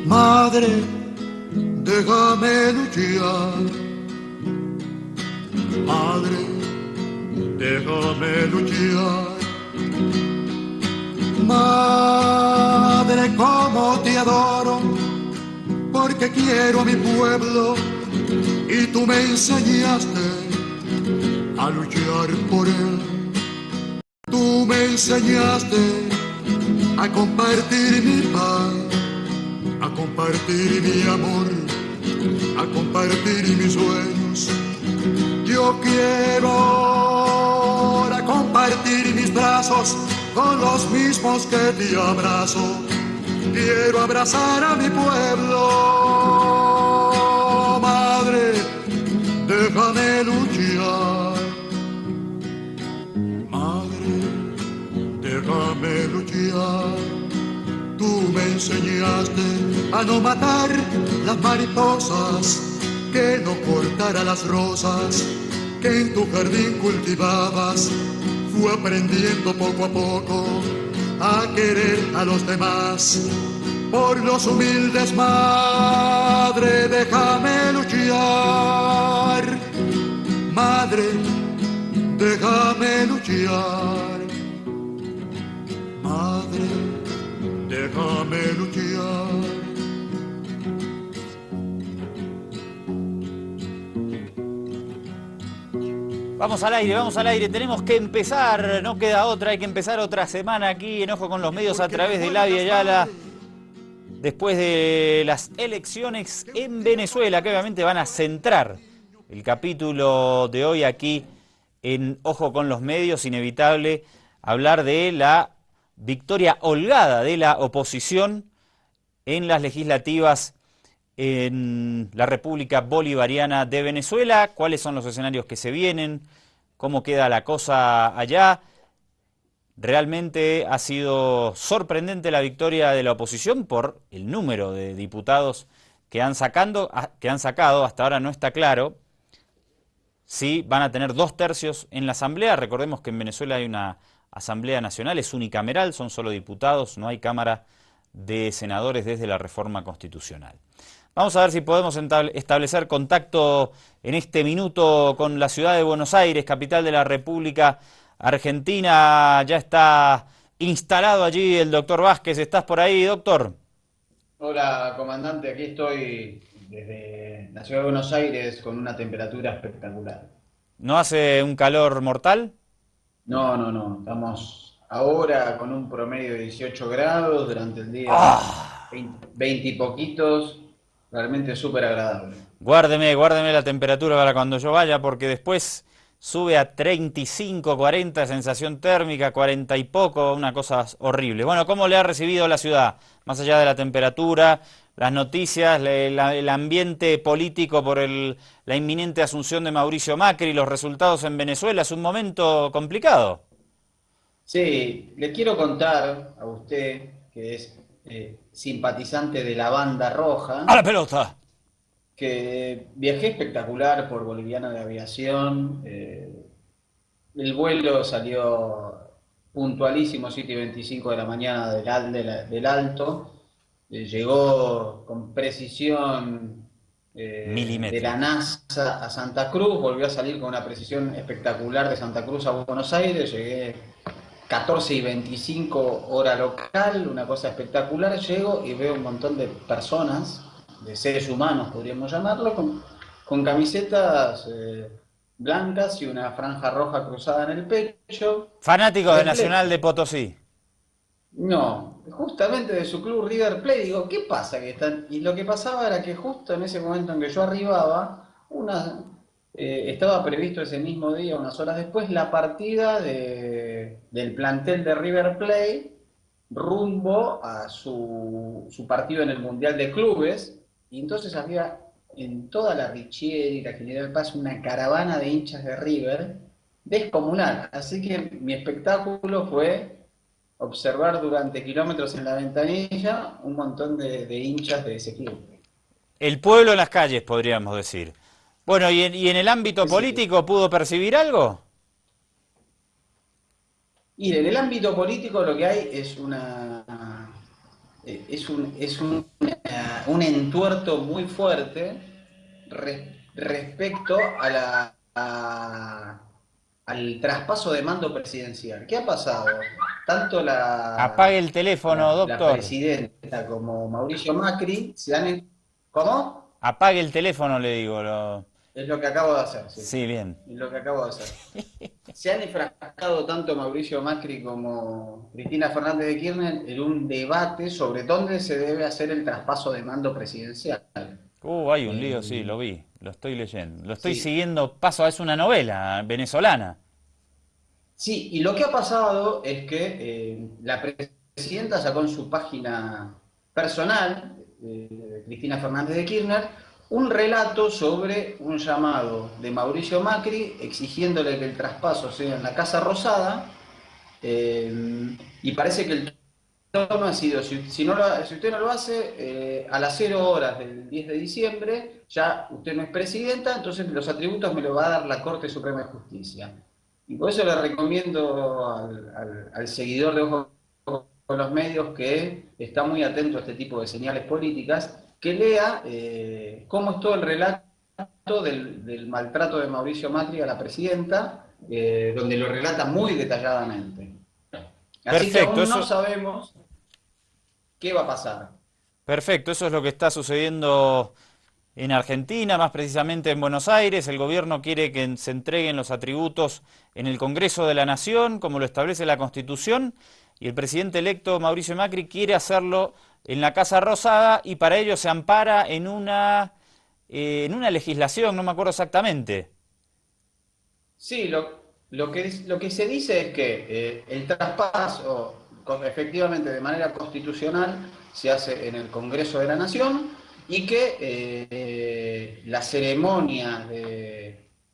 Madre, déjame luchar. Madre, déjame luchar. Madre, cómo te adoro, porque quiero a mi pueblo y tú me enseñaste a luchar por él. Tú me enseñaste a compartir mi paz, a compartir mi amor, a compartir mis sueños. Yo quiero ahora compartir mis brazos con los mismos que te abrazo. Quiero abrazar a mi pueblo. Madre, déjame luchar. Madre, déjame luchar. Tú me enseñaste a no matar las mariposas, que no cortara las rosas que en tu jardín cultivabas. Fui aprendiendo poco a poco a querer a los demás, por los humildes. Madre, déjame luchar. Madre, déjame luchar. Madre, déjame luchar. Vamos al aire, tenemos que empezar, no queda otra, hay que empezar otra semana aquí en Ojo con los Medios a través de Labia Yala, después de las elecciones en Venezuela, que obviamente van a centrar el capítulo de hoy aquí en Ojo con los Medios. Inevitable hablar de la victoria holgada de la oposición en las legislativas en la República Bolivariana de Venezuela. ¿Cuáles son los escenarios que se vienen? ¿Cómo queda la cosa allá? Realmente ha sido sorprendente la victoria de la oposición por el número de diputados que han sacado. Hasta ahora no está claro si van a tener 2/3 en la Asamblea. Recordemos que en Venezuela hay una Asamblea Nacional, es unicameral, son solo diputados, no hay Cámara de Senadores desde la reforma constitucional. Vamos a ver si podemos establecer contacto en este minuto con la ciudad de Buenos Aires, capital de la República Argentina. Ya está instalado allí el doctor Vázquez. ¿Estás por ahí, doctor? Hola, comandante. Aquí estoy desde la ciudad de Buenos Aires con una temperatura espectacular. ¿No hace un calor mortal? No. Estamos ahora con un promedio de 18 grados, durante el día 20 y poquitos. Realmente súper agradable. Guárdeme la temperatura para cuando yo vaya, porque después sube a 35, 40, sensación térmica, 40 y poco, una cosa horrible. Bueno, ¿cómo le ha recibido la ciudad? Más allá de la temperatura, las noticias, el ambiente político por la inminente asunción de Mauricio Macri, los resultados en Venezuela, es un momento complicado. Sí, le quiero contar a usted, que es simpatizante de la Banda Roja, ¡A la pelota! que viajé espectacular por Boliviana de Aviación. El vuelo salió puntualísimo, 7:25 de la mañana del Alto. Llegó con precisión de la NASA a Santa Cruz, volvió a salir con una precisión espectacular de Santa Cruz a Buenos Aires. Llegué 14:25 hora local, una cosa espectacular. Llego y veo un montón de personas, de seres humanos podríamos llamarlo, con camisetas blancas y una franja roja cruzada en el pecho. Fanáticos de Nacional de Potosí. No, justamente de su club River Plate. Digo, ¿qué pasa que están? Y lo que pasaba era que justo en ese momento en que yo arribaba, Estaba previsto ese mismo día, unas horas después, la partida del plantel de River Plate rumbo a su partido en el Mundial de Clubes, y entonces había en toda la Richieri y la General Paz una caravana de hinchas de River descomunal. Así que mi espectáculo fue observar durante kilómetros en la ventanilla un montón de hinchas de ese club. El pueblo en las calles, podríamos decir. Bueno, y en el ámbito Sí, sí. político pudo percibir algo? Y en el ámbito político lo que hay es un entuerto muy fuerte respecto al traspaso de mando presidencial. ¿Qué ha pasado? Tanto Apague el teléfono, la doctor. presidenta como Mauricio Macri se han... ¿Cómo? Apague el teléfono, le digo. Es lo que acabo de hacer, sí. Sí, bien. Es lo que acabo de hacer. Se han enfrascado tanto Mauricio Macri como Cristina Fernández de Kirchner en un debate sobre dónde se debe hacer el traspaso de mando presidencial. Hay un lío, sí, Eh, lo vi. Lo estoy leyendo. Lo estoy sí, siguiendo paso a... Es una novela venezolana. sí, y lo que ha pasado es que la presidenta sacó en su página personal, Cristina Fernández de Kirchner, un relato sobre un llamado de Mauricio Macri exigiéndole que el traspaso sea en la Casa Rosada. Y parece que el tono ha sido, si usted no lo hace, a las 0 horas del 10 de diciembre, ya usted no es presidenta, entonces los atributos me lo va a dar la Corte Suprema de Justicia. Y por eso le recomiendo al seguidor de Ojo con los Medios, que está muy atento a este tipo de señales políticas, que lea cómo es todo el relato del maltrato de Mauricio Macri a la presidenta, donde lo relata muy detalladamente. Así que Perfecto, aún no eso, sabemos qué va a pasar. perfecto, eso es lo que está sucediendo en Argentina, más precisamente en Buenos Aires. El gobierno quiere que se entreguen los atributos en el Congreso de la Nación, como lo establece la Constitución, y el presidente electo Mauricio Macri quiere hacerlo en la Casa Rosada, y para ello se ampara en una legislación, no me acuerdo exactamente. Sí, lo que se dice es que el traspaso, efectivamente de manera constitucional, se hace en el Congreso de la Nación, y que la ceremonia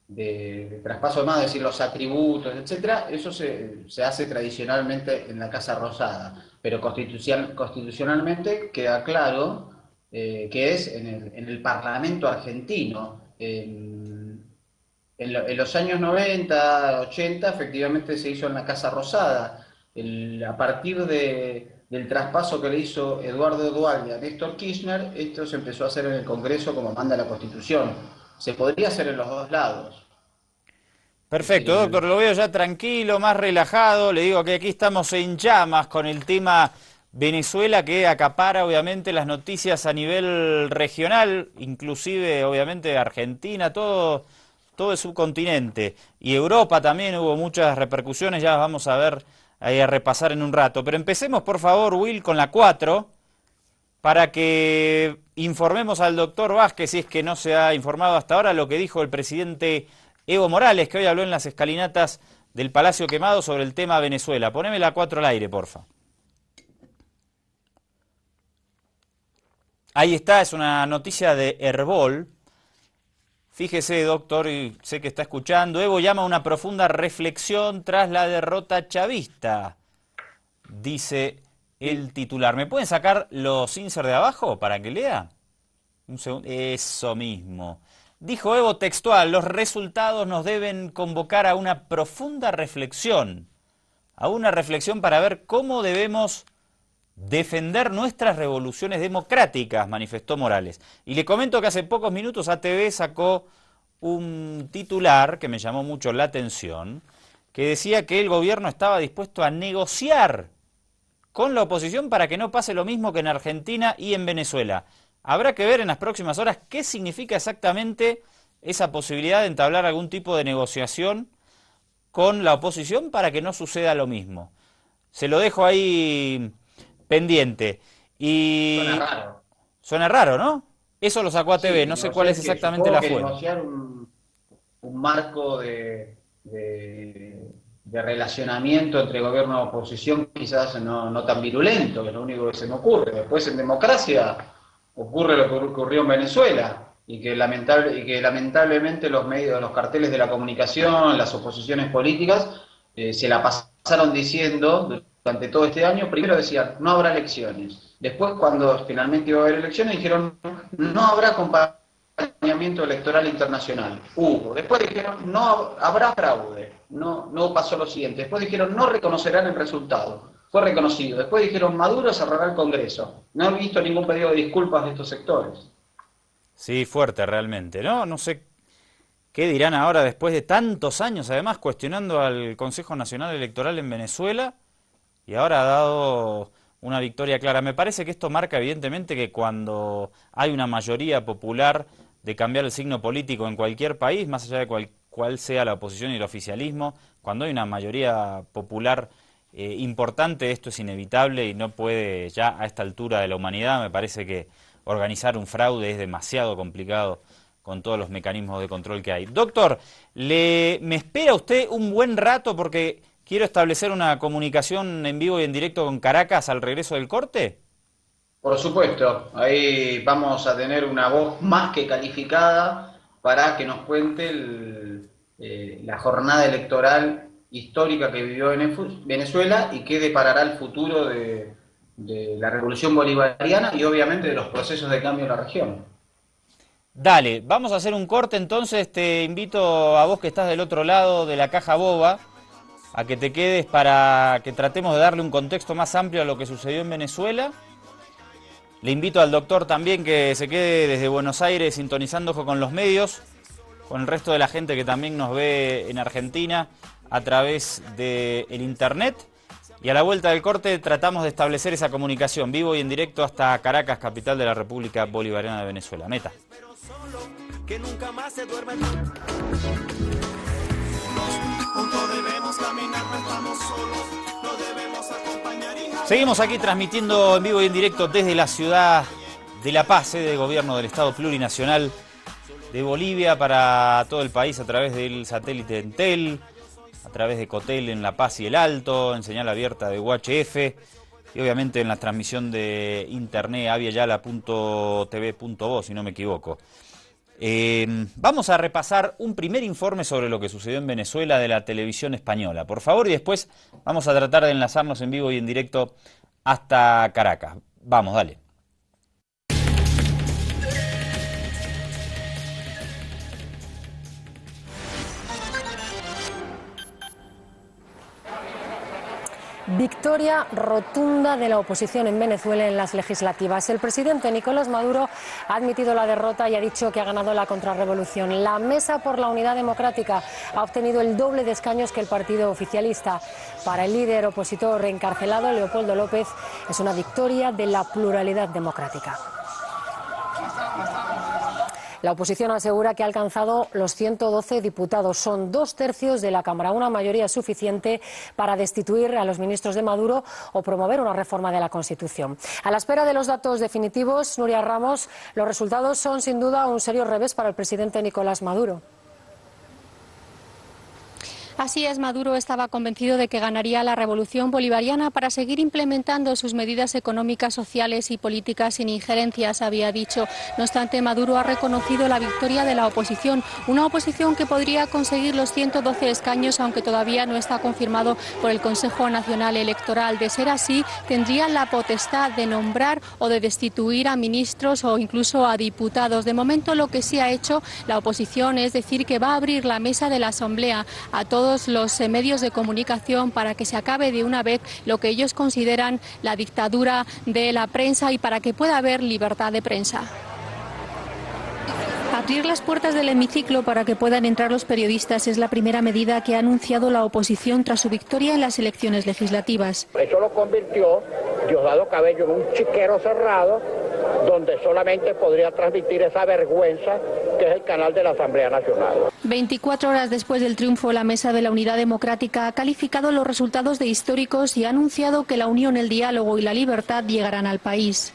de traspaso de mando, es decir, los atributos, etcétera, eso se hace tradicionalmente en la Casa Rosada, pero constitucionalmente queda claro que es en el Parlamento argentino. En los años 90, 80, efectivamente se hizo en la Casa Rosada. A partir del traspaso que le hizo Eduardo Duhalde a Néstor Kirchner, esto se empezó a hacer en el Congreso como manda la Constitución. Se podría hacer en los dos lados. Perfecto, doctor, El, lo veo ya tranquilo, más relajado. Le digo que aquí estamos en llamas con el tema Venezuela, que acapara obviamente las noticias a nivel regional, inclusive obviamente Argentina, todo el subcontinente. Y Europa también hubo muchas repercusiones, ya las vamos a ver, a repasar en un rato. Pero empecemos por favor, Will, con la 4, para que informemos al doctor Vázquez, si es que no se ha informado hasta ahora, lo que dijo el presidente Evo Morales, que hoy habló en las escalinatas del Palacio Quemado sobre el tema Venezuela. Poneme la 4 al aire, porfa. Ahí está, es una noticia de Herbol. Fíjese, doctor, y sé que está escuchando, Evo llama a una profunda reflexión tras la derrota chavista, dice el titular. ¿Me pueden sacar los insert de abajo para que lea? Un segundo. Eso mismo. Dijo Evo textual, los resultados nos deben convocar a una profunda reflexión, para ver cómo debemos defender nuestras revoluciones democráticas, manifestó Morales. Y le comento que hace pocos minutos ATV sacó un titular que me llamó mucho la atención, que decía que el gobierno estaba dispuesto a negociar con la oposición para que no pase lo mismo que en Argentina y en Venezuela. Habrá que ver en las próximas horas qué significa exactamente esa posibilidad de entablar algún tipo de negociación con la oposición para que no suceda lo mismo. Se lo dejo ahí pendiente. suena Y raro. suena raro, ¿no? Eso lo sacó ATV, no Sí, sé o cuál sea, es es que exactamente supongo la que fuente. un marco de relacionamiento entre gobierno y oposición quizás no tan virulento, que es lo único que se me ocurre. Después en democracia ocurre lo que ocurrió en Venezuela, y que lamentablemente los medios, los carteles de la comunicación, las oposiciones políticas, se la pasaron diciendo durante todo este año. Primero decían, no habrá elecciones. Después, cuando finalmente iba a haber elecciones, dijeron, no habrá acompañamiento electoral internacional. Hubo. Después dijeron, no habrá fraude. No pasó lo siguiente. Después dijeron, no reconocerán el resultado. Fue reconocido. Después dijeron, Maduro cerrará el Congreso. No he visto ningún pedido de disculpas de estos sectores. Sí, fuerte realmente, ¿no? No sé qué dirán ahora después de tantos años, además, cuestionando al Consejo Nacional Electoral en Venezuela, y ahora ha dado una victoria clara. Me parece que esto marca evidentemente que cuando hay una mayoría popular de cambiar el signo político en cualquier país, más allá de cuál sea la oposición y el oficialismo, cuando hay una mayoría popular importante, esto es inevitable y no puede ya a esta altura de la humanidad. Me parece que organizar un fraude es demasiado complicado con todos los mecanismos de control que hay. Doctor, ¿me espera usted un buen rato porque quiero establecer una comunicación en vivo y en directo con Caracas al regreso del corte? Por supuesto, ahí vamos a tener una voz más que calificada para que nos cuente la jornada electoral histórica que vivió Venezuela y qué deparará el futuro de la revolución bolivariana y obviamente de los procesos de cambio en la región. Dale, vamos a hacer un corte entonces. Te invito a vos que estás del otro lado de la caja boba a que te quedes para que tratemos de darle un contexto más amplio a lo que sucedió en Venezuela. Le invito al doctor también que se quede desde Buenos Aires sintonizando Ojo con los Medios, con el resto de la gente que también nos ve en Argentina a través del internet. Y a la vuelta del corte tratamos de establecer esa comunicación vivo y en directo hasta Caracas, capital de la República Bolivariana de Venezuela. Meta. Que nunca más se duerme. Juntos debemos caminar, no estamos solos, nos debemos acompañar. Seguimos aquí transmitiendo en vivo y en directo desde la ciudad de La Paz, sede de gobierno del Estado Plurinacional de Bolivia para todo el país a través del satélite Entel, a través de Cotel en La Paz y El Alto, en señal abierta de UHF y obviamente en la transmisión de internet aviala.tv.bo, si no me equivoco. Vamos a repasar un primer informe sobre lo que sucedió en Venezuela de la televisión española, por favor, y después vamos a tratar de enlazarnos en vivo y en directo hasta Caracas. Vamos, dale. Victoria rotunda de la oposición en Venezuela en las legislativas. El presidente Nicolás Maduro ha admitido la derrota y ha dicho que ha ganado la contrarrevolución. La Mesa por la Unidad Democrática ha obtenido el doble de escaños que el partido oficialista. Para el líder opositor reencarcelado, Leopoldo López, es una victoria de la pluralidad democrática. La oposición asegura que ha alcanzado los 112 diputados. Son 2/3 de la Cámara, una mayoría suficiente para destituir a los ministros de Maduro o promover una reforma de la Constitución. A la espera de los datos definitivos, Nuria Ramos, los resultados son sin duda un serio revés para el presidente Nicolás Maduro. Así es, Maduro estaba convencido de que ganaría la revolución bolivariana para seguir implementando sus medidas económicas, sociales y políticas sin injerencias, había dicho. No obstante, Maduro ha reconocido la victoria de la oposición, una oposición que podría conseguir los 112 escaños, aunque todavía no está confirmado por el Consejo Nacional Electoral. De ser así, tendría la potestad de nombrar o de destituir a ministros o incluso a diputados. De momento, lo que sí ha hecho la oposición es decir que va a abrir la mesa de la Asamblea a todos los medios de comunicación para que se acabe de una vez lo que ellos consideran la dictadura de la prensa y para que pueda haber libertad de prensa. Abrir las puertas del hemiciclo para que puedan entrar los periodistas es la primera medida que ha anunciado la oposición tras su victoria en las elecciones legislativas. Eso lo convirtió Diosdado Cabello en un chiquero cerrado donde solamente podría transmitir esa vergüenza que es el canal de la Asamblea Nacional. 24 horas después del triunfo, la Mesa de la Unidad Democrática ha calificado los resultados de históricos y ha anunciado que la unión, el diálogo y la libertad llegarán al país.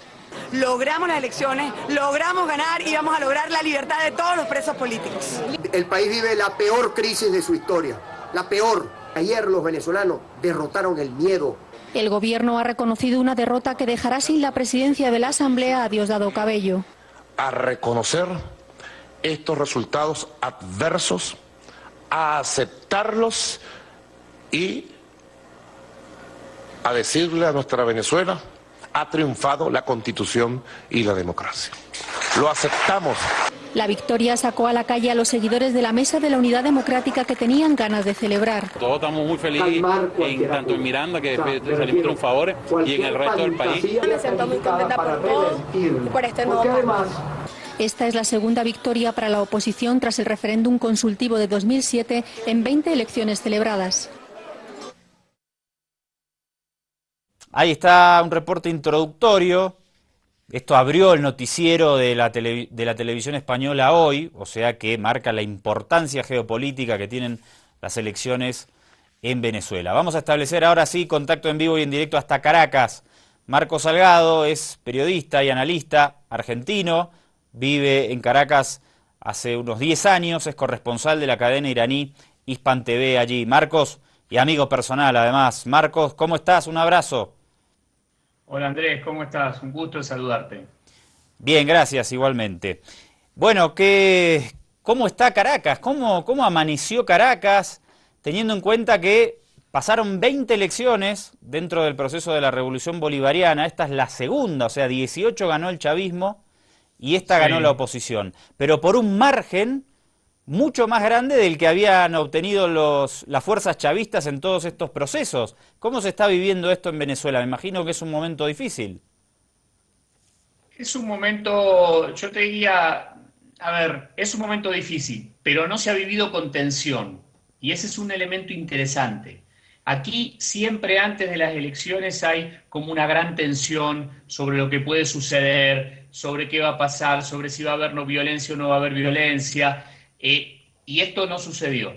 logramos las elecciones, logramos ganar y vamos a lograr la libertad de todos los presos políticos. El país vive la peor crisis de su historia, la peor. Ayer los venezolanos derrotaron el miedo. El gobierno ha reconocido una derrota que dejará sin la presidencia de la Asamblea a Diosdado Cabello. A reconocer estos resultados adversos, a aceptarlos y a decirle a nuestra Venezuela: ha triunfado la Constitución y la democracia. Lo aceptamos. La victoria sacó a la calle a los seguidores de la Mesa de la Unidad Democrática que tenían ganas de celebrar. Todos estamos muy felices, tanto en Miranda, que salimos triunfadores, y en el resto del país. Me siento muy contenta por todo y por este nuevo país. Esta es la segunda victoria para la oposición tras el referéndum consultivo de 2007 en 20 elecciones celebradas. Ahí está un reporte introductorio. Esto abrió el noticiero de la televisión española hoy, o sea que marca la importancia geopolítica que tienen las elecciones en Venezuela. Vamos a establecer ahora sí contacto en vivo y en directo hasta Caracas. Marco Salgado es periodista y analista argentino, vive en Caracas hace unos 10 años, es corresponsal de la cadena iraní Hispan TV allí. Marcos, y amigo personal además. Marcos, ¿cómo estás? Un abrazo. Hola Andrés, ¿cómo estás? Un gusto saludarte. Bien, gracias, igualmente. Bueno, ¿cómo está Caracas? ¿Cómo amaneció Caracas, teniendo en cuenta que pasaron 20 elecciones dentro del proceso de la Revolución Bolivariana? Esta es la segunda, o sea, 18 ganó el chavismo y esta ganó la oposición, pero por un margen mucho más grande del que habían obtenido las fuerzas chavistas en todos estos procesos. ¿Cómo se está viviendo esto en Venezuela? Me imagino que es un momento difícil. Es un momento, yo te diría, a ver, es un momento difícil, pero no se ha vivido con tensión. Y ese es un elemento interesante. Aquí siempre antes de las elecciones hay como una gran tensión sobre lo que puede suceder, sobre qué va a pasar, sobre si va a haber violencia o no va a haber violencia. Y esto no sucedió.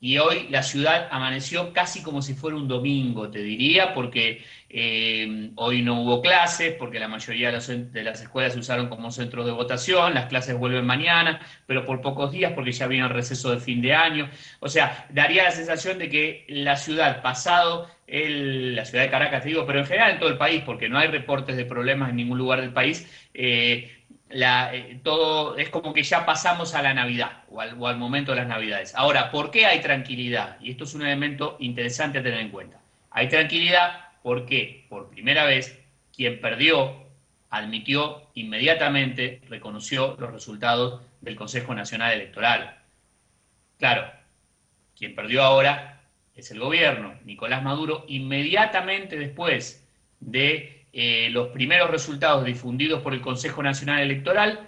Y hoy la ciudad amaneció casi como si fuera un domingo, te diría, porque hoy no hubo clases, porque la mayoría de las escuelas se usaron como centros de votación, las clases vuelven mañana, pero por pocos días porque ya viene el receso de fin de año. O sea, daría la sensación de que la ciudad, la ciudad de Caracas, te digo, pero en general en todo el país, porque no hay reportes de problemas en ningún lugar del país, todo es como que ya pasamos a la Navidad o al momento de las Navidades. Ahora, ¿por qué hay tranquilidad? Y esto es un elemento interesante a tener en cuenta. Hay tranquilidad porque, por primera vez, quien perdió admitió inmediatamente, reconoció los resultados del Consejo Nacional Electoral. Claro, quien perdió ahora es el gobierno. Nicolás Maduro, inmediatamente después de los primeros resultados difundidos por el Consejo Nacional Electoral,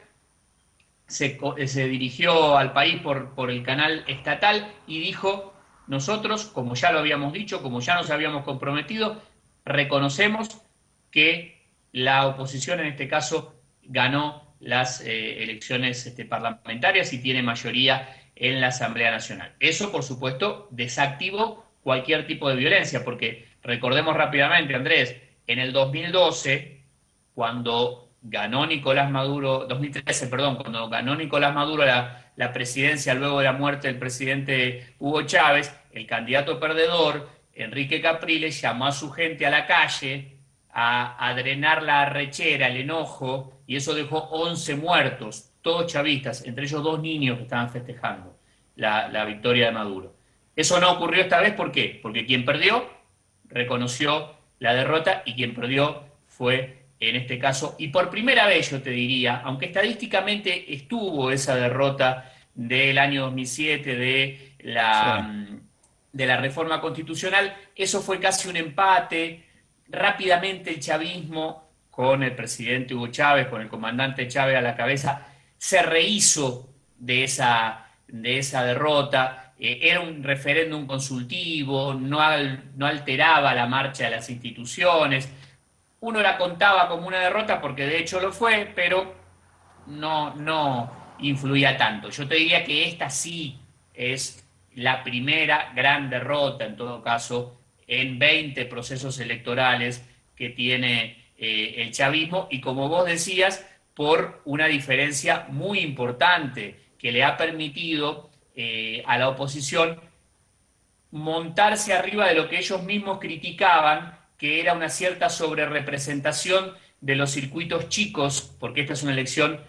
se dirigió al país por el canal estatal y dijo: nosotros, como ya lo habíamos dicho, como ya nos habíamos comprometido, reconocemos que la oposición en este caso ganó las elecciones parlamentarias y tiene mayoría en la Asamblea Nacional. Eso, por supuesto, desactivó cualquier tipo de violencia, porque recordemos rápidamente, Andrés, en el 2012, cuando ganó Nicolás Maduro, 2013, perdón, cuando ganó Nicolás Maduro la presidencia luego de la muerte del presidente Hugo Chávez, el candidato perdedor, Enrique Capriles, llamó a su gente a la calle a drenar la arrechera, el enojo, y eso dejó 11 muertos, todos chavistas, entre ellos 2 niños que estaban festejando la victoria de Maduro. Eso no ocurrió esta vez, ¿por qué? Porque quien perdió reconoció la derrota y quien perdió fue, en este caso, y por primera vez yo te diría, aunque estadísticamente estuvo esa derrota del año 2007 de la reforma constitucional, eso fue casi un empate. Rápidamente el chavismo, con el presidente Hugo Chávez, con el comandante Chávez a la cabeza, se rehizo de esa derrota. Era un referéndum consultivo, no alteraba la marcha de las instituciones. Uno la contaba como una derrota porque de hecho lo fue, pero no influía tanto. Yo te diría que esta sí es la primera gran derrota, en todo caso, en 20 procesos electorales que tiene el chavismo, y como vos decías, por una diferencia muy importante que le ha permitido a la oposición montarse arriba de lo que ellos mismos criticaban, que era una cierta sobrerepresentación de los circuitos chicos, porque esta es una elección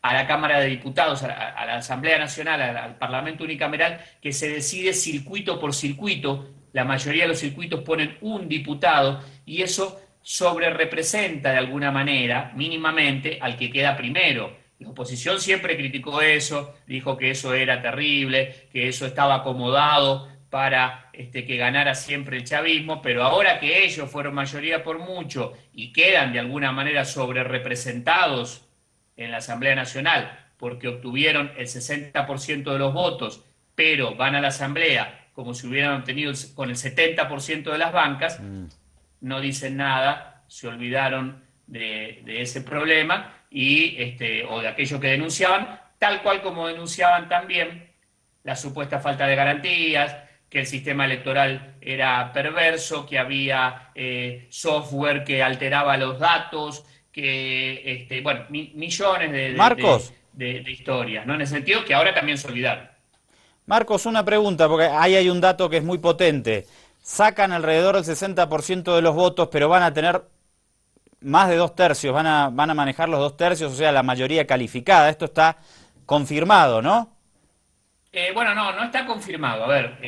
a la Cámara de Diputados, a la Asamblea Nacional, al Parlamento Unicameral, que se decide circuito por circuito. La mayoría de los circuitos ponen un diputado y eso sobrerepresenta de alguna manera, mínimamente, al que queda primero. La oposición siempre criticó eso, dijo que eso era terrible, que eso estaba acomodado para que ganara siempre el chavismo, pero ahora que ellos fueron mayoría por mucho y quedan de alguna manera sobrerepresentados en la Asamblea Nacional porque obtuvieron el 60% de los votos, pero van a la Asamblea como si hubieran obtenido con el 70% de las bancas, no dicen nada, se olvidaron de ese problema o de aquello que denunciaban, tal cual como denunciaban también la supuesta falta de garantías, que el sistema electoral era perverso, que había software que alteraba los datos, que, millones de historias, ¿no? En el sentido que ahora también se olvidaron. Marcos, una pregunta, porque ahí hay un dato que es muy potente. Sacan alrededor del 60% de los votos, pero van a tener más de 2/3, van a manejar los 2/3, o sea, la mayoría calificada. Esto está confirmado, ¿no? No está confirmado. A ver,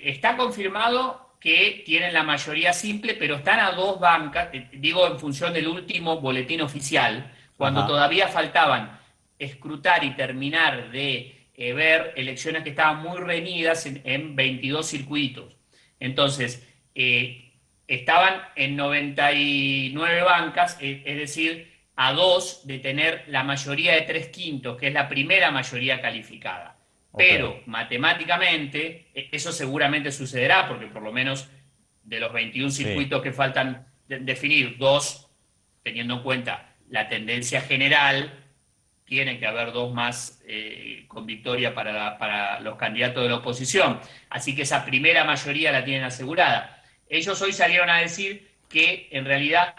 está confirmado que tienen la mayoría simple, pero están a 2 bancas, digo en función del último boletín oficial, cuando todavía faltaban escrutar y terminar de ver elecciones que estaban muy reñidas en 22 circuitos. Entonces, estaban en 99 bancas, es decir, a 2 de tener la mayoría de 3/5, que es la primera mayoría calificada. Pero matemáticamente eso seguramente sucederá, porque por lo menos de los 21 circuitos que faltan definir, 2, teniendo en cuenta la tendencia general, tienen que haber 2 más con victoria para los candidatos de la oposición. Así que esa primera mayoría la tienen asegurada. Ellos hoy salieron a decir que en realidad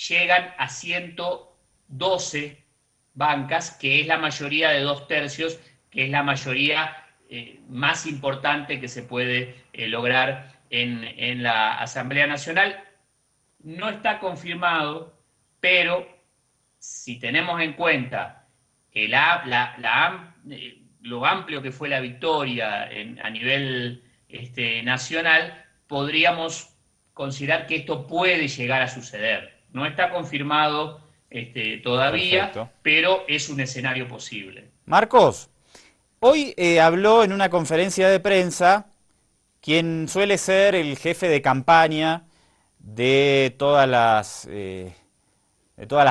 llegan a 112 bancas, que es la mayoría de 2/3, que es la mayoría más importante que se puede lograr en la Asamblea Nacional. No está confirmado, pero si tenemos en cuenta lo amplio que fue la victoria a nivel nacional, podríamos considerar que esto puede llegar a suceder. No está confirmado todavía, pero es un escenario posible. Marcos, hoy habló en una conferencia de prensa quien suele ser el jefe de campaña de todas las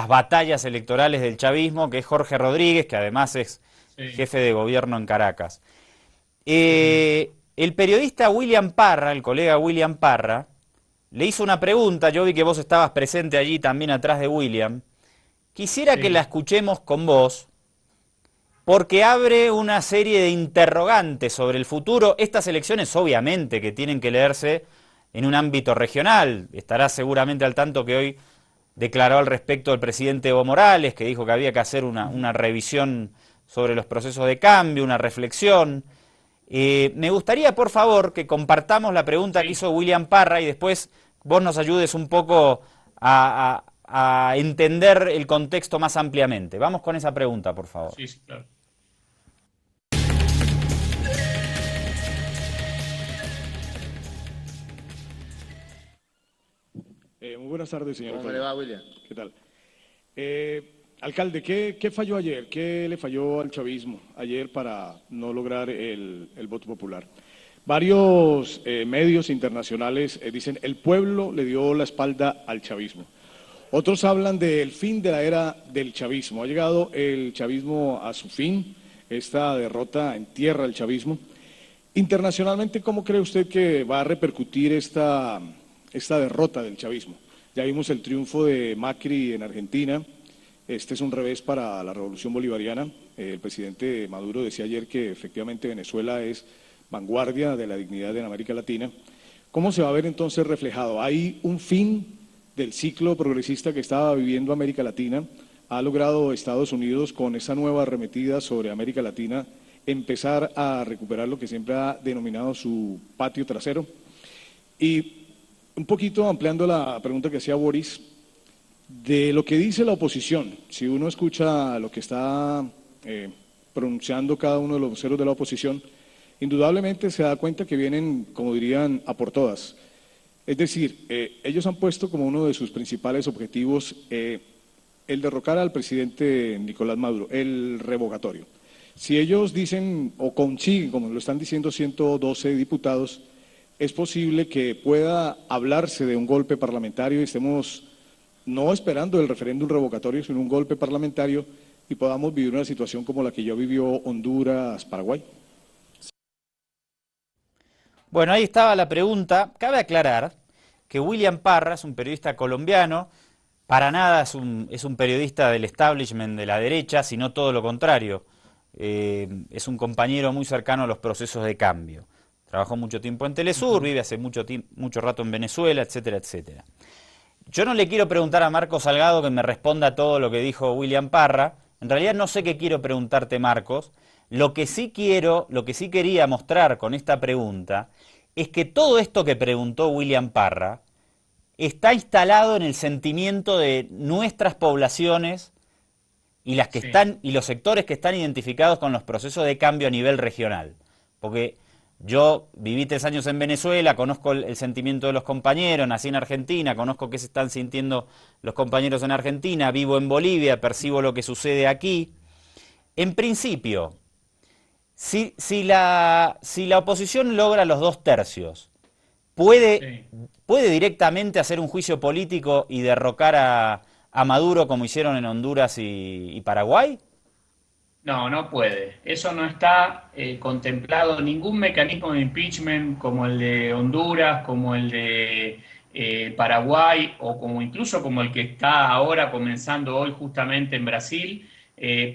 batallas electorales del chavismo, que es Jorge Rodríguez, que además es jefe de gobierno en Caracas. El periodista William Parra, el colega William Parra, le hizo una pregunta. Yo vi que vos estabas presente allí también atrás de William. Quisiera que la escuchemos con vos, porque abre una serie de interrogantes sobre el futuro. Estas elecciones obviamente que tienen que leerse en un ámbito regional. Estarás seguramente al tanto que hoy declaró al respecto el presidente Evo Morales, que dijo que había que hacer una revisión sobre los procesos de cambio, una reflexión. Me gustaría, por favor, que compartamos la pregunta que hizo William Parra y después vos nos ayudes un poco a entender el contexto más ampliamente. Vamos con esa pregunta, por favor. Sí, claro. Muy buenas tardes, señor. ¿Cómo le va, William? ¿Qué tal? Alcalde, ¿qué falló ayer? ¿Qué le falló al chavismo ayer para no lograr el voto popular? Varios medios internacionales dicen el pueblo le dio la espalda al chavismo. Otros hablan del fin de la era del chavismo. Ha llegado el chavismo a su fin, esta derrota entierra el chavismo. Internacionalmente, ¿cómo cree usted que va a repercutir esta derrota del chavismo? Ya vimos el triunfo de Macri en Argentina. Este es un revés para la revolución bolivariana. El presidente Maduro decía ayer que efectivamente Venezuela es vanguardia de la dignidad en América Latina. ¿Cómo se va a ver entonces reflejado? ¿Hay un fin del ciclo progresista que estaba viviendo América Latina, ha logrado Estados Unidos con esa nueva arremetida sobre América Latina empezar a recuperar lo que siempre ha denominado su patio trasero. Y un poquito ampliando la pregunta que hacía Boris, de lo que dice la oposición, si uno escucha lo que está pronunciando cada uno de los voceros de la oposición, indudablemente se da cuenta que vienen, como dirían, a por todas. Es decir, ellos han puesto como uno de sus principales objetivos el derrocar al presidente Nicolás Maduro, el revocatorio. Si ellos dicen o consiguen, como lo están diciendo 112 diputados, es posible que pueda hablarse de un golpe parlamentario y estemos no esperando el referéndum revocatorio, sino un golpe parlamentario y podamos vivir una situación como la que ya vivió Honduras, Paraguay. Bueno, ahí estaba la pregunta. Cabe aclarar que William Parra es un periodista colombiano, para nada es un periodista del establishment de la derecha, sino todo lo contrario. Es un compañero muy cercano a los procesos de cambio. Trabajó mucho tiempo en Telesur, vive hace mucho rato en Venezuela, etcétera, etcétera. Yo no le quiero preguntar a Marcos Salgado que me responda todo lo que dijo William Parra. En realidad no sé qué quiero preguntarte, Marcos. Lo que sí quería mostrar con esta pregunta es que todo esto que preguntó William Parra está instalado en el sentimiento de nuestras poblaciones y las que están y los sectores que están identificados con los procesos de cambio a nivel regional. Porque yo viví 3 años en Venezuela, conozco el sentimiento de los compañeros, nací en Argentina, conozco qué se están sintiendo los compañeros en Argentina, vivo en Bolivia, percibo lo que sucede aquí. En principio, si la oposición logra los 2 tercios, ¿puede directamente hacer un juicio político y derrocar a Maduro como hicieron en Honduras y Paraguay? No, no puede. Eso no está contemplado, ningún mecanismo de impeachment como el de Honduras, como el de Paraguay o como incluso como el que está ahora comenzando hoy justamente en Brasil,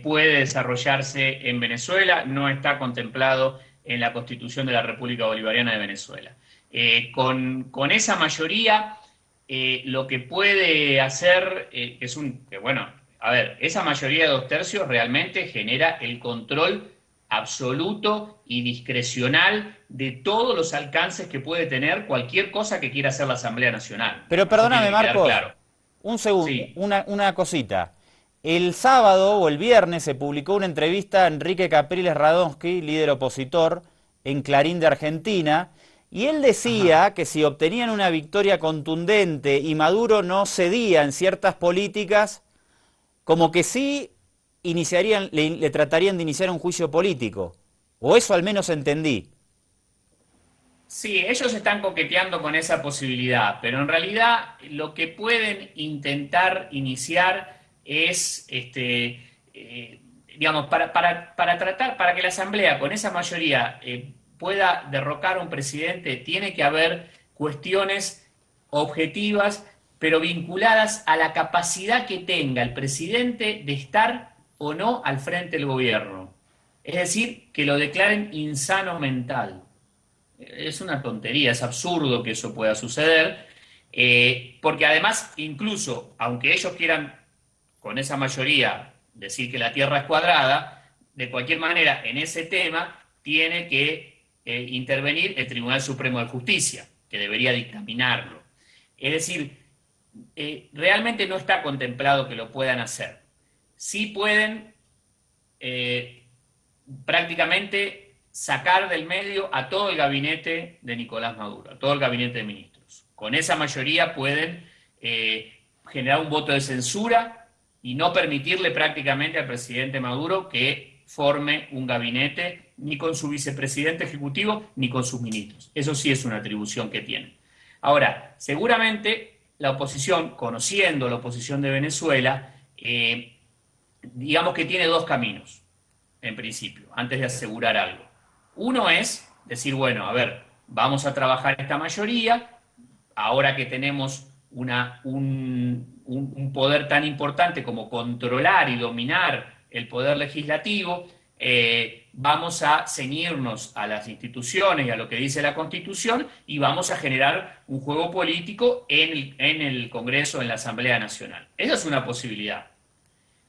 puede desarrollarse en Venezuela, no está contemplado en la Constitución de la República Bolivariana de Venezuela. Con esa mayoría, lo que puede hacer esa mayoría de 2 tercios realmente genera el control absoluto y discrecional de todos los alcances que puede tener cualquier cosa que quiera hacer la Asamblea Nacional. Pero perdóname, Marcos, claro. Un segundo, sí. una cosita. El sábado o el viernes se publicó una entrevista a Enrique Capriles Radonsky, líder opositor, en Clarín de Argentina, y él decía que si obtenían una victoria contundente y Maduro no cedía en ciertas políticas, como que sí le tratarían de iniciar un juicio político. O eso al menos entendí. Sí, ellos están coqueteando con esa posibilidad, pero en realidad lo que pueden intentar iniciar es, para que la Asamblea con esa mayoría pueda derrocar a un presidente, tiene que haber cuestiones objetivas, pero vinculadas a la capacidad que tenga el presidente de estar o no al frente del gobierno. Es decir, que lo declaren insano mental. Es una tontería, es absurdo que eso pueda suceder, porque además, incluso, aunque ellos quieran con esa mayoría decir que la Tierra es cuadrada, de cualquier manera, en ese tema tiene que intervenir el Tribunal Supremo de Justicia, que debería dictaminarlo. Es decir, realmente no está contemplado que lo puedan hacer. Sí pueden prácticamente sacar del medio a todo el gabinete de Nicolás Maduro, a todo el gabinete de ministros. Con esa mayoría pueden generar un voto de censura y no permitirle prácticamente al presidente Maduro que forme un gabinete ni con su vicepresidente ejecutivo ni con sus ministros. Eso sí es una atribución que tienen. Ahora, seguramente la oposición, conociendo la oposición de Venezuela, digamos que tiene 2 caminos, en principio, antes de asegurar algo. Uno es decir, bueno, a ver, vamos a trabajar esta mayoría, ahora que tenemos un poder tan importante como controlar y dominar el poder legislativo, vamos a ceñirnos a las instituciones y a lo que dice la Constitución y vamos a generar un juego político en el Congreso, en la Asamblea Nacional. Esa es una posibilidad.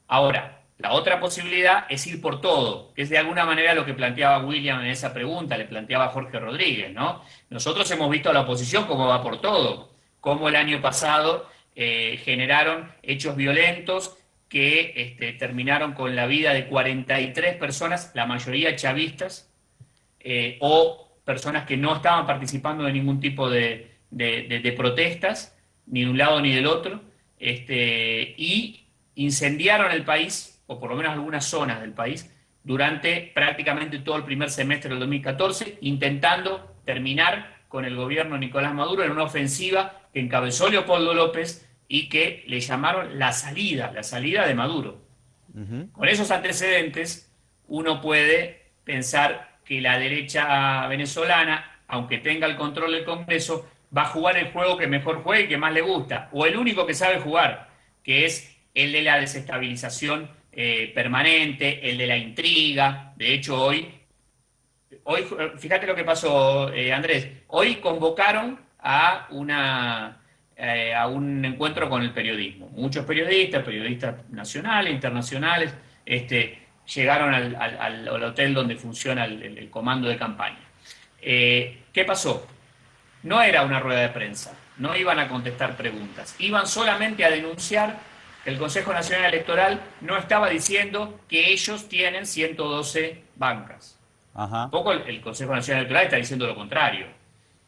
Ahora, la otra posibilidad es ir por todo, que es de alguna manera lo que planteaba William en esa pregunta, le planteaba Jorge Rodríguez, ¿no? Nosotros hemos visto a la oposición cómo va por todo, cómo el año pasado generaron hechos violentos que terminaron con la vida de 43 personas, la mayoría chavistas, o personas que no estaban participando de ningún tipo de protestas, ni de un lado ni del otro, y incendiaron el país, o por lo menos algunas zonas del país, durante prácticamente todo el primer semestre del 2014, intentando terminar con el gobierno de Nicolás Maduro en una ofensiva que encabezó Leopoldo López y que le llamaron la salida de Maduro. Con esos antecedentes, uno puede pensar que la derecha venezolana, aunque tenga el control del Congreso, va a jugar el juego que mejor juega y que más le gusta, o el único que sabe jugar, que es el de la desestabilización permanente, el de la intriga. De hecho, hoy fíjate lo que pasó, Andrés, hoy convocaron a un encuentro con el periodismo. Muchos periodistas nacionales, internacionales, llegaron al hotel donde funciona el comando de campaña. ¿Qué pasó? No era una rueda de prensa, no iban a contestar preguntas, iban solamente a denunciar que el Consejo Nacional Electoral no estaba diciendo que ellos tienen 112 bancas. Un poco el Consejo Nacional Electoral está diciendo lo contrario.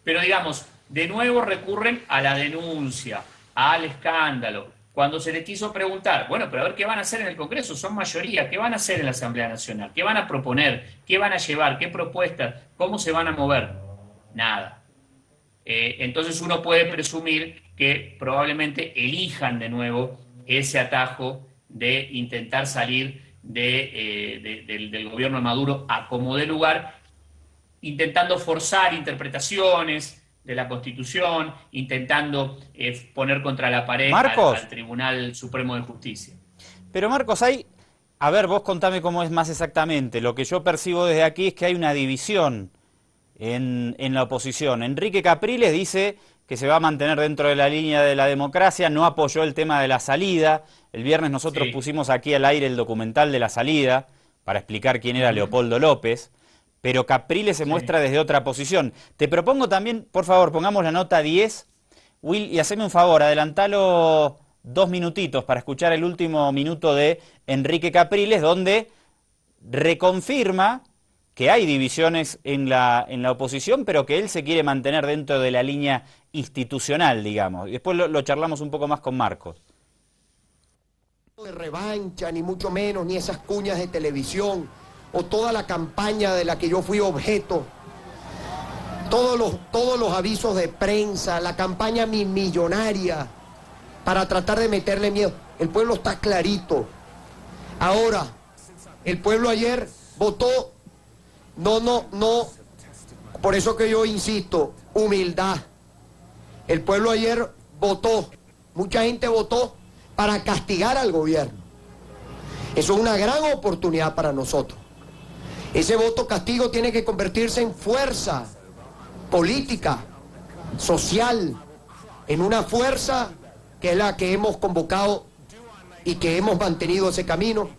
Pero digamos, de nuevo recurren a la denuncia, al escándalo. Cuando se les quiso preguntar, bueno, pero a ver qué van a hacer en el Congreso, son mayoría, ¿qué van a hacer en la Asamblea Nacional? ¿Qué van a proponer? ¿Qué van a llevar? ¿Qué propuestas? ¿Cómo se van a mover? Nada. Entonces uno puede presumir que probablemente elijan de nuevo ese atajo de intentar salir del gobierno de Maduro a como dé lugar, intentando forzar interpretaciones de la Constitución, intentando poner contra la pared al Tribunal Supremo de Justicia. Pero Marcos, a ver, vos contame cómo es más exactamente. Lo que yo percibo desde aquí es que hay una división en la oposición. Enrique Capriles dice que se va a mantener dentro de la línea de la democracia, no apoyó el tema de la salida. El viernes nosotros pusimos aquí al aire el documental de la salida para explicar quién era Leopoldo López, pero Capriles se muestra desde otra posición. Te propongo también, por favor, pongamos la nota 10, Will, y haceme un favor, adelantalo 2 minutitos para escuchar el último minuto de Enrique Capriles, donde reconfirma que hay divisiones en la oposición, pero que él se quiere mantener dentro de la línea institucional, digamos. Y después lo charlamos un poco más con Marcos. De revancha, ni mucho menos, ni esas cuñas de televisión, o toda la campaña de la que yo fui objeto, todos los avisos de prensa, la campaña millonaria para tratar de meterle miedo. El pueblo está clarito. Ahora, el pueblo ayer votó. No, por eso que yo insisto, humildad. El pueblo ayer votó, mucha gente votó para castigar al gobierno. Eso es una gran oportunidad para nosotros. Ese voto castigo tiene que convertirse en fuerza política, social, en una fuerza que es la que hemos convocado y que hemos mantenido ese camino,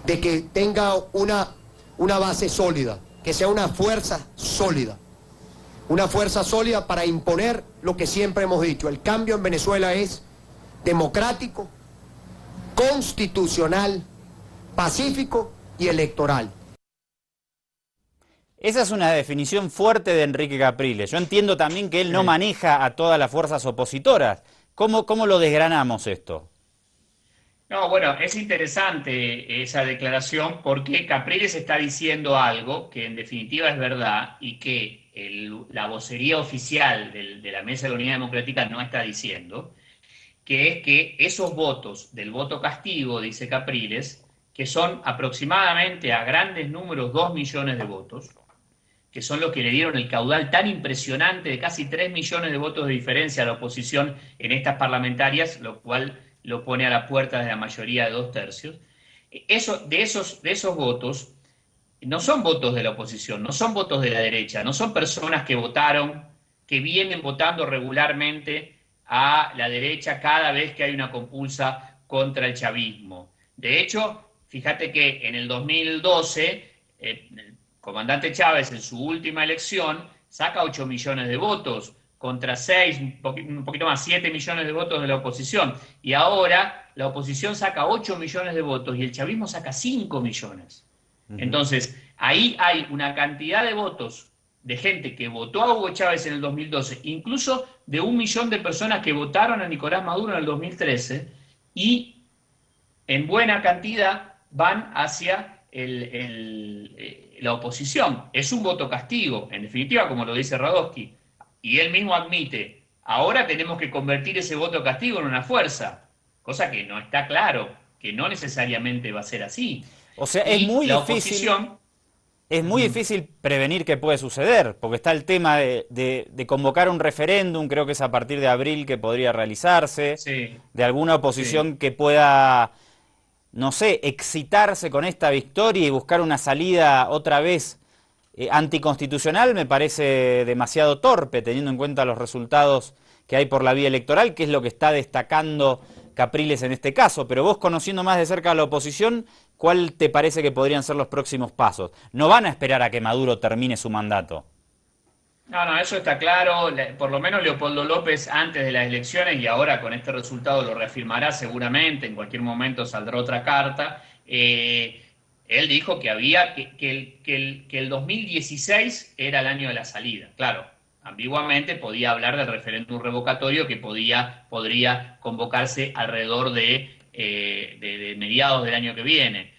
de que tenga una base sólida, que sea una fuerza sólida para imponer lo que siempre hemos dicho. El cambio en Venezuela es democrático, constitucional, pacífico y electoral. Esa es una definición fuerte de Enrique Capriles. Yo entiendo también que él no maneja a todas las fuerzas opositoras. ¿Cómo lo desgranamos esto? No, bueno, es interesante esa declaración porque Capriles está diciendo algo que en definitiva es verdad y que la vocería oficial de la Mesa de la Unidad Democrática no está diciendo, que es que esos votos del voto castigo, dice Capriles, que son aproximadamente a grandes números 2 millones de votos, que son los que le dieron el caudal tan impresionante de casi 3 millones de votos de diferencia a la oposición en estas parlamentarias, lo cual lo pone a la puerta de la mayoría de 2/3. De esos votos, no son votos de la oposición, no son votos de la derecha, no son personas que votaron, que vienen votando regularmente a la derecha cada vez que hay una compulsa contra el chavismo. De hecho, fíjate que en el 2012, el comandante Chávez en su última elección saca 8 millones de votos, contra 6, un poquito más, 7 millones de votos de la oposición. Y ahora la oposición saca 8 millones de votos y el chavismo saca 5 millones. Entonces, ahí hay una cantidad de votos de gente que votó a Hugo Chávez en el 2012, incluso de 1 millón de personas que votaron a Nicolás Maduro en el 2013, y en buena cantidad van hacia la oposición. Es un voto castigo, en definitiva, como lo dice Radosky. Y él mismo admite, ahora tenemos que convertir ese voto castigo en una fuerza, cosa que no está claro, que no necesariamente va a ser así. O sea, es muy difícil. Es muy difícil prevenir que puede suceder, porque está el tema de convocar un referéndum, creo que es a partir de abril que podría realizarse, de alguna oposición que pueda, no sé, excitarse con esta victoria y buscar una salida otra vez anticonstitucional. Me parece demasiado torpe, teniendo en cuenta los resultados que hay por la vía electoral, que es lo que está destacando Capriles en este caso. Pero vos, conociendo más de cerca a la oposición, ¿cuál te parece que podrían ser los próximos pasos? No van a esperar a que Maduro termine su mandato. No, eso está claro. Por lo menos Leopoldo López, antes de las elecciones, y ahora con este resultado lo reafirmará seguramente, en cualquier momento saldrá otra carta, él dijo que había que el 2016 era el año de la salida. Claro, ambiguamente podía hablar del referéndum revocatorio que podría convocarse alrededor de mediados del año que viene.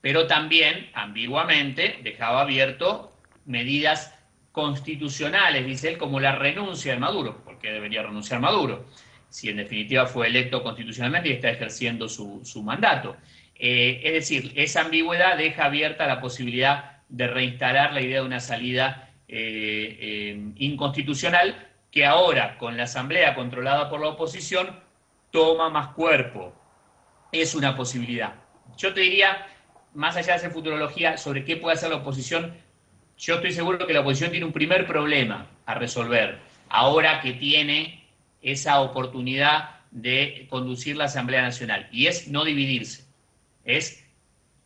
Pero también, ambiguamente, dejaba abierto medidas constitucionales, dice él, como la renuncia de Maduro. ¿Por qué debería renunciar Maduro? Si en definitiva fue electo constitucionalmente y está ejerciendo su mandato. Es decir, esa ambigüedad deja abierta la posibilidad de reinstalar la idea de una salida inconstitucional que ahora, con la asamblea controlada por la oposición, toma más cuerpo. Es una posibilidad. Yo te diría, más allá de hacer futurología sobre qué puede hacer la oposición, yo estoy seguro que la oposición tiene un primer problema a resolver, ahora que tiene esa oportunidad de conducir la Asamblea Nacional, y es no dividirse.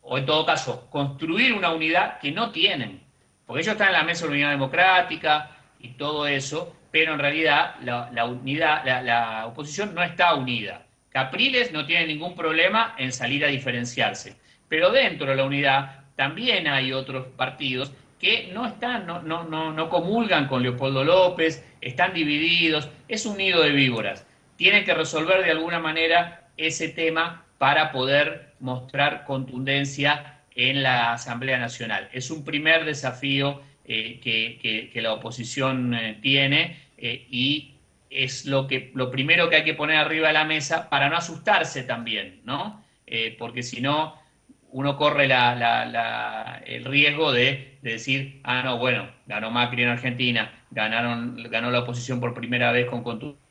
O en todo caso, construir una unidad que no tienen, porque ellos están en la mesa de la unidad democrática y todo eso, pero en realidad la oposición no está unida. Capriles no tiene ningún problema en salir a diferenciarse, pero dentro de la unidad también hay otros partidos que no comulgan con Leopoldo López, están divididos, es un nido de víboras. Tienen que resolver de alguna manera ese tema para poder mostrar contundencia en la Asamblea Nacional. Es un primer desafío que la oposición tiene y es lo primero que hay que poner arriba de la mesa para no asustarse también, ¿no? Porque si no, uno corre el riesgo de decir, no, bueno, ganó Macri en Argentina, ganó la oposición por primera vez con contundencia.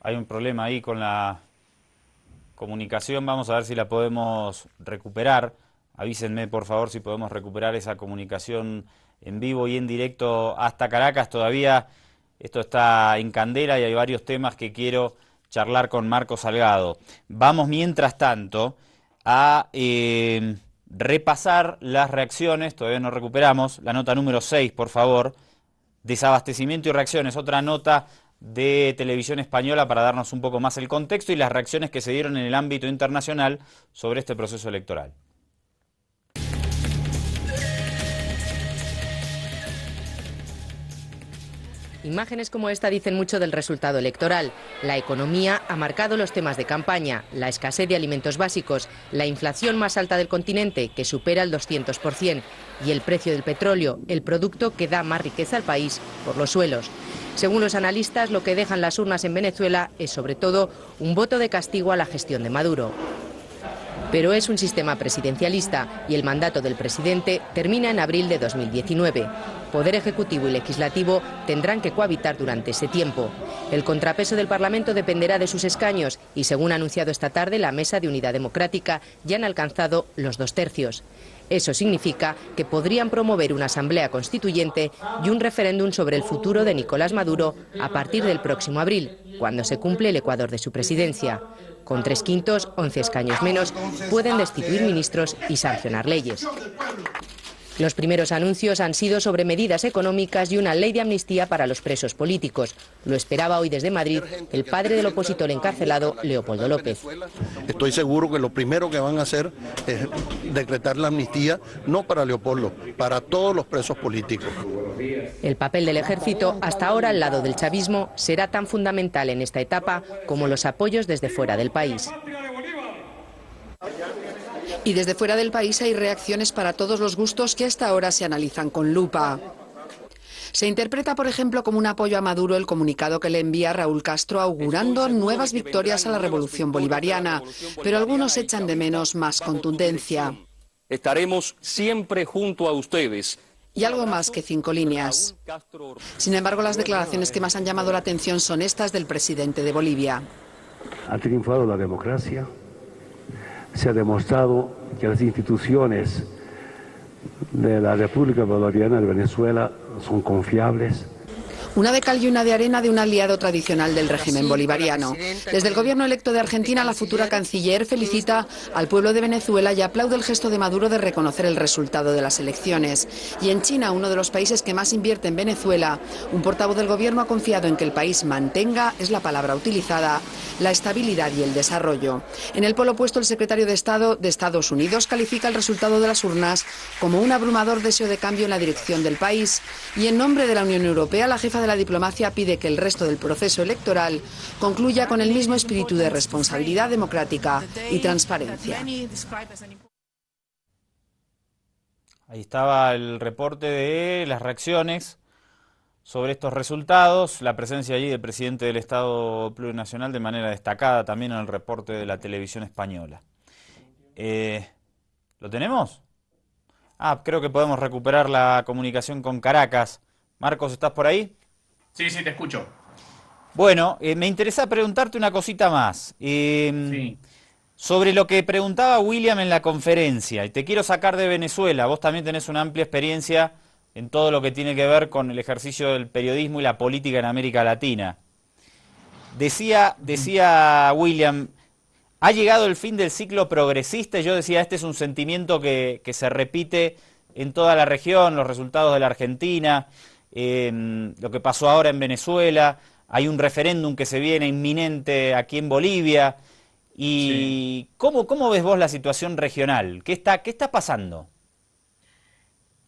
Hay un problema ahí con la comunicación, vamos a ver si la podemos recuperar. Avísenme, por favor, si podemos recuperar esa comunicación en vivo y en directo hasta Caracas. Todavía esto está en candela y hay varios temas que quiero charlar con Marco Salgado. Vamos, mientras tanto, a repasar las reacciones. Todavía no recuperamos. La nota número 6, por favor. Desabastecimiento y reacciones. Otra nota de Televisión Española para darnos un poco más el contexto y las reacciones que se dieron en el ámbito internacional sobre este proceso electoral. Imágenes como esta dicen mucho del resultado electoral. La economía ha marcado los temas de campaña, la escasez de alimentos básicos, la inflación más alta del continente, que supera el 200%, y el precio del petróleo, el producto que da más riqueza al país, por los suelos. Según los analistas, lo que dejan las urnas en Venezuela es sobre todo un voto de castigo a la gestión de Maduro. Pero es un sistema presidencialista y el mandato del presidente termina en abril de 2019. Poder Ejecutivo y Legislativo tendrán que cohabitar durante ese tiempo. El contrapeso del Parlamento dependerá de sus escaños y, según ha anunciado esta tarde la Mesa de Unidad Democrática, ya han alcanzado los 2/3. Eso significa que podrían promover una asamblea constituyente y un referéndum sobre el futuro de Nicolás Maduro a partir del próximo abril, cuando se cumple el ecuador de su presidencia. Con 3/5, 11 escaños menos, pueden destituir ministros y sancionar leyes. Los primeros anuncios han sido sobre medidas económicas y una ley de amnistía para los presos políticos. Lo esperaba hoy desde Madrid el padre del opositor encarcelado, Leopoldo López. Estoy seguro que lo primero que van a hacer es decretar la amnistía, no para Leopoldo, para todos los presos políticos. El papel del ejército, hasta ahora al lado del chavismo, será tan fundamental en esta etapa como los apoyos desde fuera del país. Y desde fuera del país hay reacciones para todos los gustos que hasta ahora se analizan con lupa. Se interpreta, por ejemplo, como un apoyo a Maduro el comunicado que le envía Raúl Castro augurando nuevas victorias a la revolución bolivariana, pero algunos echan de menos más contundencia. Estaremos siempre junto a ustedes. Y algo más que 5 líneas. Sin embargo, las declaraciones que más han llamado la atención son estas del presidente de Bolivia. Ha triunfado la democracia. Se ha demostrado que las instituciones de la República Bolivariana de Venezuela son confiables. Una de cal y una de arena de un aliado tradicional del régimen bolivariano. Desde el gobierno electo de Argentina, la futura canciller felicita al pueblo de Venezuela y aplaude el gesto de Maduro de reconocer el resultado de las elecciones. Y en China, uno de los países que más invierte en Venezuela, un portavoz del gobierno ha confiado en que el país mantenga, es la palabra utilizada, la estabilidad y el desarrollo. En el polo opuesto, el secretario de Estado de Estados Unidos califica el resultado de las urnas como un abrumador deseo de cambio en la dirección del país. Y en nombre de la Unión Europea, la jefa de la diplomacia pide que el resto del proceso electoral concluya con el mismo espíritu de responsabilidad democrática y transparencia. Ahí estaba el reporte de las reacciones sobre estos resultados, la presencia allí del presidente del Estado Plurinacional de manera destacada también en el reporte de la televisión española. ¿Lo tenemos? Creo que podemos recuperar la comunicación con Caracas. Marcos, ¿estás por ahí? Sí, te escucho. Bueno, me interesa preguntarte una cosita más. Sí. Sobre lo que preguntaba William en la conferencia, y te quiero sacar de Venezuela. Vos también tenés una amplia experiencia en todo lo que tiene que ver con el ejercicio del periodismo y la política en América Latina. Decía William, ha llegado el fin del ciclo progresista, y yo decía, este es un sentimiento que se repite en toda la región, los resultados de la Argentina, lo que pasó ahora en Venezuela, hay un referéndum que se viene inminente aquí en Bolivia. Y sí. ¿Cómo ves vos la situación regional? ¿Qué está pasando?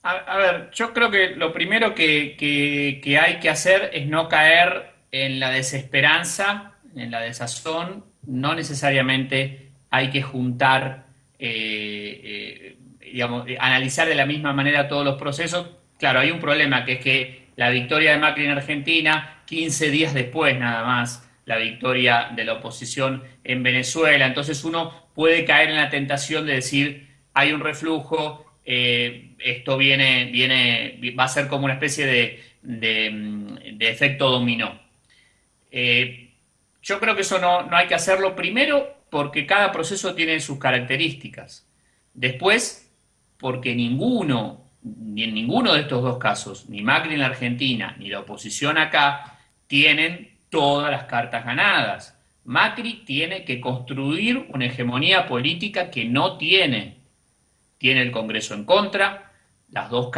A ver, yo creo que lo primero que hay que hacer es no caer en la desesperanza, en la desazón. No necesariamente hay que juntar, analizar de la misma manera todos los procesos. Claro, hay un problema, que es que la victoria de Macri en Argentina, 15 días después nada más, la victoria de la oposición en Venezuela. Entonces uno puede caer en la tentación de decir, hay un reflujo, esto va a ser como una especie de efecto dominó. Yo creo que eso no hay que hacerlo, primero porque cada proceso tiene sus características. Después, porque ni en ninguno de estos dos casos, ni Macri en la Argentina, ni la oposición acá, tienen todas las cartas ganadas. Macri tiene que construir una hegemonía política que no tiene. Tiene el Congreso en contra, las dos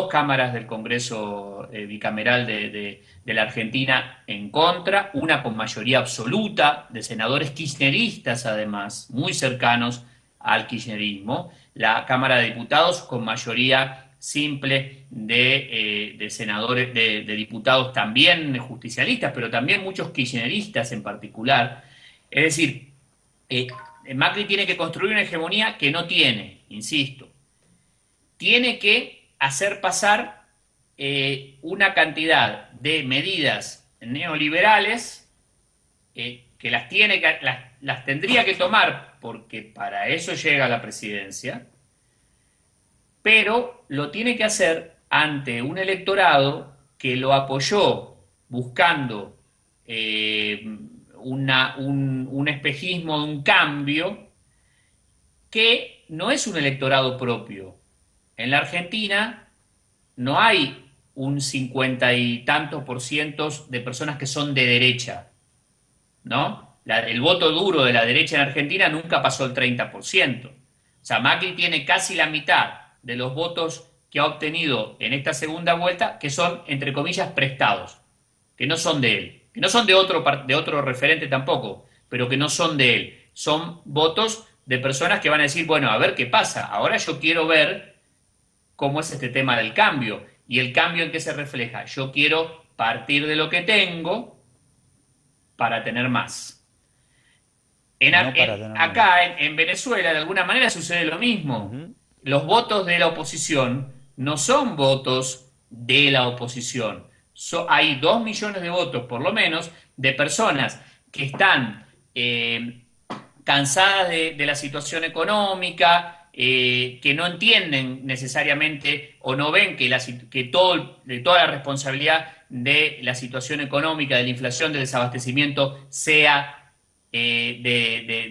cámaras del Congreso bicameral de la Argentina en contra, una con mayoría absoluta de senadores kirchneristas, además, muy cercanos al kirchnerismo, la Cámara de Diputados con mayoría simple de senadores, de diputados también justicialistas, pero también muchos kirchneristas en particular. Es decir, Macri tiene que construir una hegemonía que no tiene, insisto. Tiene que hacer pasar una cantidad de medidas neoliberales que las tendría que tomar, porque para eso llega a la presidencia, pero lo tiene que hacer ante un electorado que lo apoyó buscando un espejismo, un cambio, que no es un electorado propio. En la Argentina no hay un 50 y tantos % de personas que son de derecha, ¿no? El voto duro de la derecha en Argentina nunca pasó el 30%. O sea, Macri tiene casi la mitad de los votos que ha obtenido en esta segunda vuelta, que son, entre comillas, prestados, que no son de él, que no son de otro referente tampoco, pero que no son de él. Son votos de personas que van a decir, bueno, a ver qué pasa, ahora yo quiero ver cómo es este tema del cambio. ¿Y el cambio en qué se refleja? Yo quiero partir de lo que tengo para tener más. Acá en Venezuela, de alguna manera, sucede lo mismo. Los votos de la oposición no son votos de la oposición. Hay 2 millones de votos, por lo menos, de personas que están cansadas de la situación económica, que no entienden necesariamente o no ven que toda la responsabilidad de la situación económica, de la inflación, del desabastecimiento, sea de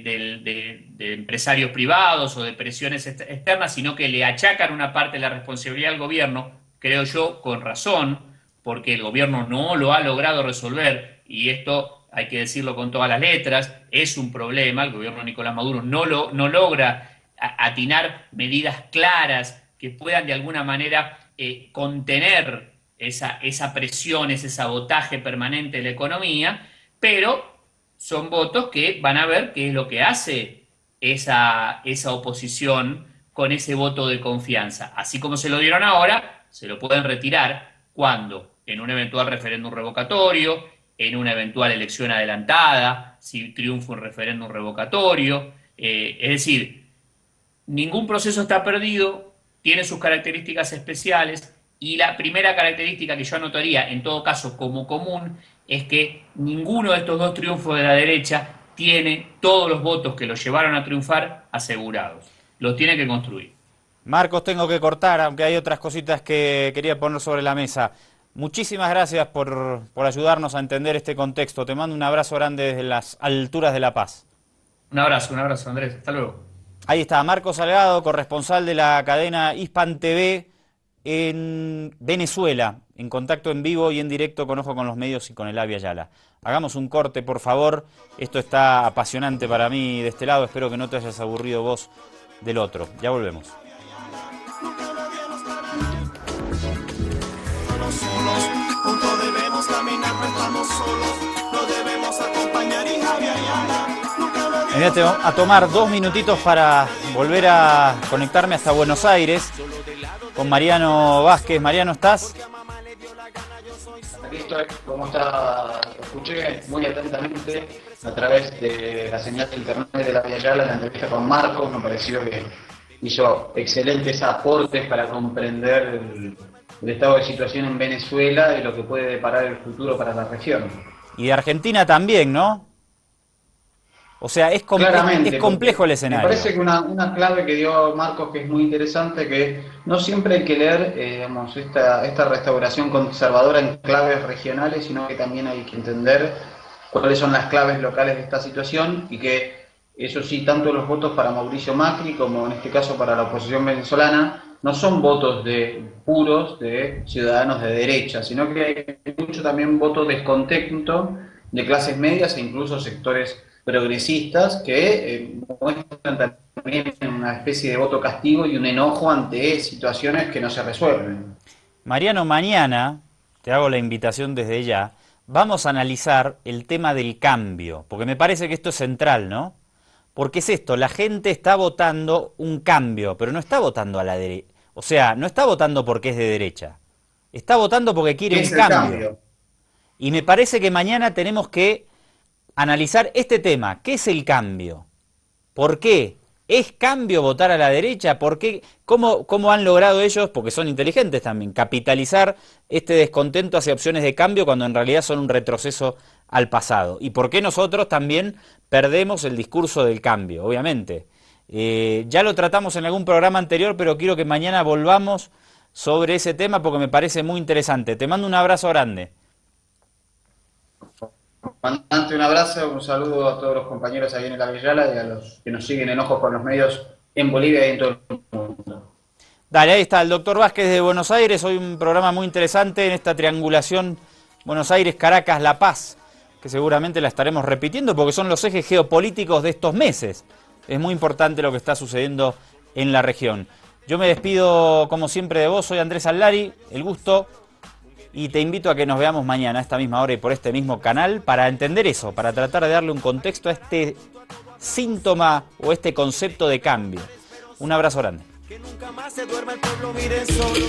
empresarios privados o de presiones externas, sino que le achacan una parte de la responsabilidad al gobierno, creo yo, con razón, porque el gobierno no lo ha logrado resolver, y esto hay que decirlo con todas las letras, es un problema. El gobierno de Nicolás Maduro no logra atinar medidas claras que puedan de alguna manera contener esa presión, ese sabotaje permanente de la economía, pero son votos que van a ver qué es lo que hace esa oposición con ese voto de confianza. Así como se lo dieron ahora, se lo pueden retirar cuando, en un eventual referéndum revocatorio, en una eventual elección adelantada, si triunfa un referéndum revocatorio. Es decir, ningún proceso está perdido, tiene sus características especiales, y la primera característica que yo anotaría, en todo caso como común, es que ninguno de estos 2 triunfos de la derecha tiene todos los votos que los llevaron a triunfar asegurados. Los tiene que construir. Marcos, tengo que cortar, aunque hay otras cositas que quería poner sobre la mesa. Muchísimas gracias por ayudarnos a entender este contexto. Te mando un abrazo grande desde las alturas de La Paz. Un abrazo, Andrés. Hasta luego. Ahí está, Marcos Salgado, corresponsal de la cadena Hispan TV en Venezuela, en contacto en vivo y en directo con Ojo con los Medios y con Elavi Ayala. Hagamos un corte, por favor. Esto está apasionante para mí de este lado. Espero que no te hayas aburrido vos del otro. Ya volvemos. Solos, juntos debemos caminar, no estamos solos, no debemos acompañar y Javier Ayala. Me voy a tomar 2 minutitos para volver a conectarme hasta Buenos Aires con Mariano Vázquez. Mariano, ¿estás? Aquí estoy, ¿cómo está? Escuché muy atentamente a través de la señal de internet de la Ayala la entrevista con Marcos. Me pareció que hizo excelentes aportes para comprender el estado de situación en Venezuela y lo que puede deparar el futuro para la región. Y de Argentina también, ¿no? O sea, es complejo el escenario. Me parece que una clave que dio Marcos, que es muy interesante, que no siempre hay que leer esta restauración conservadora en claves regionales, sino que también hay que entender cuáles son las claves locales de esta situación, y que, eso sí, tanto los votos para Mauricio Macri como en este caso para la oposición venezolana no son votos puros de ciudadanos de derecha, sino que hay mucho también voto descontento de clases medias e incluso sectores progresistas que muestran también una especie de voto castigo y un enojo ante situaciones que no se resuelven. Mariano, mañana, te hago la invitación desde ya, vamos a analizar el tema del cambio, porque me parece que esto es central, ¿no? Porque es esto, la gente está votando un cambio, pero no está votando a la derecha. O sea, no está votando porque es de derecha. Está votando porque quiere un cambio. Y me parece que mañana tenemos que analizar este tema. ¿Qué es el cambio? ¿Por qué? ¿Es cambio votar a la derecha? ¿Por qué? ¿Cómo han logrado ellos, porque son inteligentes también, capitalizar este descontento hacia opciones de cambio cuando en realidad son un retroceso al pasado? ¿Y por qué nosotros también perdemos el discurso del cambio? Obviamente. Ya lo tratamos en algún programa anterior, pero quiero que mañana volvamos sobre ese tema porque me parece muy interesante. Te mando un abrazo grande. Comandante, un abrazo, un saludo a todos los compañeros ahí en el Aviala y a los que nos siguen en Ojos con los Medios en Bolivia y en todo el mundo. Dale, ahí está el doctor Vázquez de Buenos Aires. Hoy un programa muy interesante en esta triangulación Buenos Aires, Caracas, La Paz, que seguramente la estaremos repitiendo porque son los ejes geopolíticos de estos meses. Es muy importante lo que está sucediendo en la región. Yo me despido como siempre de vos, soy Andrés Allari, el gusto, y te invito a que nos veamos mañana a esta misma hora y por este mismo canal para entender eso, para tratar de darle un contexto a este síntoma o este concepto de cambio. Un abrazo grande. Que nunca más se duerma el pueblo, miren solo.